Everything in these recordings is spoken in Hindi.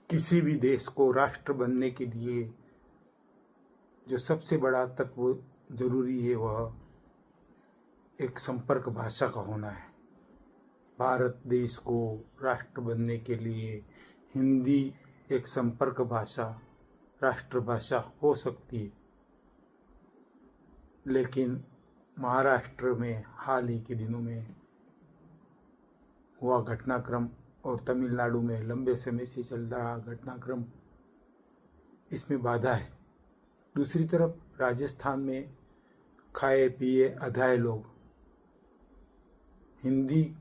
किसी भी देश को राष्ट्र बनने के लिए जो सबसे बड़ा तत्व जरूरी है वह एक संपर्क भाषा का होना है। भारत देश को राष्ट्र बनने के लिए हिंदी एक संपर्क भाषा, राष्ट्रभाषा हो सकती है, लेकिन महाराष्ट्र में हाल ही के दिनों में हुआ घटनाक्रम और तमिलनाडु में लंबे समय से चल रहा घटनाक्रम इसमें बाधा है। दूसरी तरफ राजस्थान में खाए पिए अधाए लोग हिंदी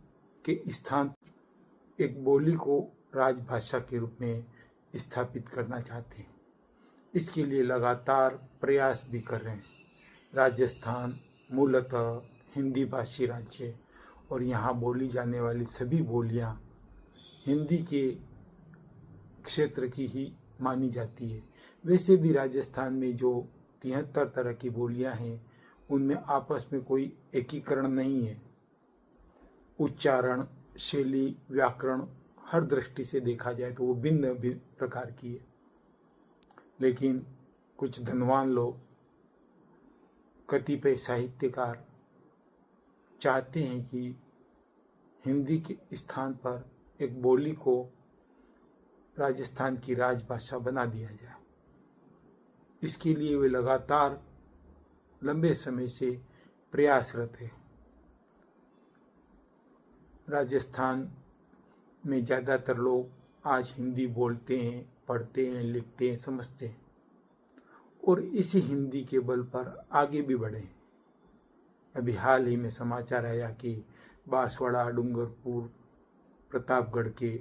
के स्थान एक बोली को राजभाषा के रूप में स्थापित करना चाहते हैं। इसके लिए लगातार प्रयास भी कर रहे हैं। राजस्थान मूलतः हिंदी भाषी राज्य है और यहाँ बोली जाने वाली सभी बोलियाँ हिंदी के क्षेत्र की ही मानी जाती है। वैसे भी राजस्थान में जो 73 तरह की बोलियाँ हैं उनमें आपस में कोई एकीकरण नहीं है। उच्चारण, शैली, व्याकरण हर दृष्टि से देखा जाए तो वो भिन्न भिन्न प्रकार की है। लेकिन कुछ धनवान लोग, कतिपय साहित्यकार चाहते हैं कि हिंदी के स्थान पर एक बोली को राजस्थान की राजभाषा बना दिया जाए। इसके लिए वे लगातार लंबे समय से प्रयासरत है। राजस्थान में ज़्यादातर लोग आज हिंदी बोलते हैं, पढ़ते हैं, लिखते हैं, समझते हैं और इसी हिंदी के बल पर आगे भी बढ़े। अभी हाल ही में समाचार आया कि बांसवाड़ा, डूंगरपुर, प्रतापगढ़ के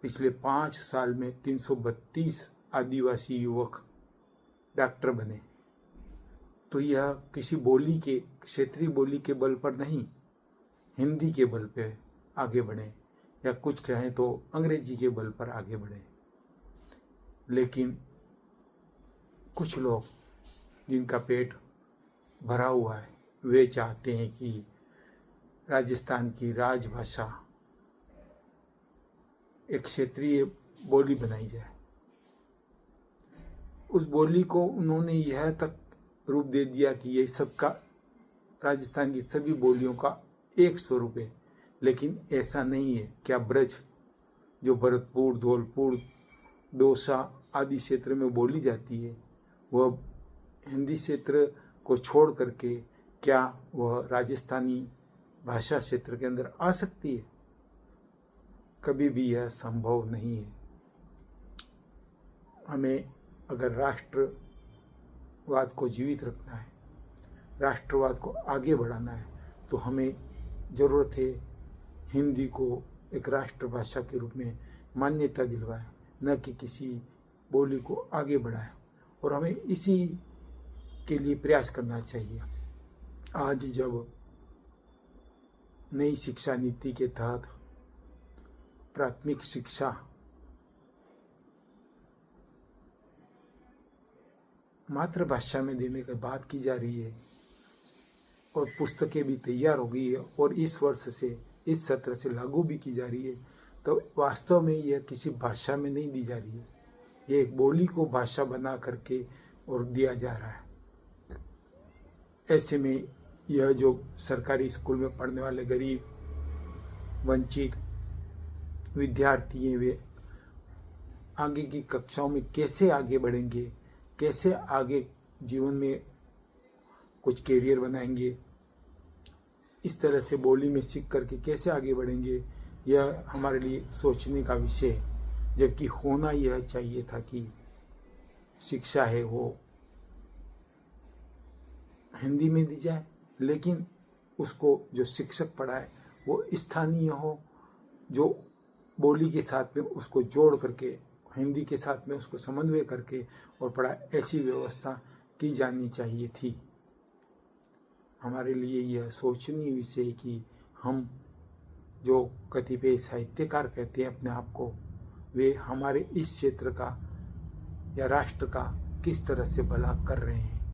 पिछले 5 साल में 332 आदिवासी युवक डॉक्टर बने। तो यह किसी बोली के, क्षेत्रीय बोली के बल पर नहीं, हिंदी के बल पे आगे बढ़े, या कुछ कहें तो अंग्रेजी के बल पर आगे बढ़े। लेकिन कुछ लोग जिनका पेट भरा हुआ है वे चाहते हैं कि राजस्थान की राजभाषा एक क्षेत्रीय बोली बनाई जाए। उस बोली को उन्होंने यह तक रूप दे दिया कि ये सबका, राजस्थान की सभी बोलियों का एक स्वरूप है। लेकिन ऐसा नहीं है। क्या ब्रज, जो भरतपुर, धौलपुर, दौसा आदि क्षेत्र में बोली जाती है, वह हिंदी क्षेत्र को छोड़ करके क्या वह राजस्थानी भाषा क्षेत्र के अंदर आ सकती है? कभी भी यह संभव नहीं है। हमें अगर राष्ट्रवाद को जीवित रखना है, राष्ट्रवाद को आगे बढ़ाना है, तो हमें ज़रूरत है हिंदी को एक राष्ट्रभाषा के रूप में मान्यता दिलवाएं, न कि किसी बोली को आगे बढ़ाएं। और हमें इसी के लिए प्रयास करना चाहिए। आज जब नई शिक्षा नीति के तहत प्राथमिक शिक्षा मातृभाषा में देने की बात की जा रही है और पुस्तकें भी तैयार हो गई है और इस वर्ष से, इस सत्र से लागू भी की जा रही है, तो वास्तव में यह किसी भाषा में नहीं दी जा रही है। ये एक बोली को भाषा बना करके और दिया जा रहा है। ऐसे में यह जो सरकारी स्कूल में पढ़ने वाले गरीब, वंचित विद्यार्थी हैं, वे आगे की कक्षाओं में कैसे आगे बढ़ेंगे, कैसे आगे जीवन में कुछ कैरियर बनाएंगे, इस तरह से बोली में सीख करके कैसे आगे बढ़ेंगे, यह हमारे लिए सोचने का विषय है। जबकि होना यह चाहिए था कि शिक्षा है वो हिंदी में दी जाए, लेकिन उसको जो शिक्षक पढ़ाए वो स्थानीय हो, जो बोली के साथ में उसको जोड़ करके, हिंदी के साथ में उसको समन्वय करके और पढ़ाए, ऐसी व्यवस्था की जानी चाहिए थी। हमारे लिए यह सोचनीय विषय है कि हम, जो कतिपय साहित्यकार कहते हैं अपने आप को, वे हमारे इस क्षेत्र का या राष्ट्र का किस तरह से भला कर रहे हैं।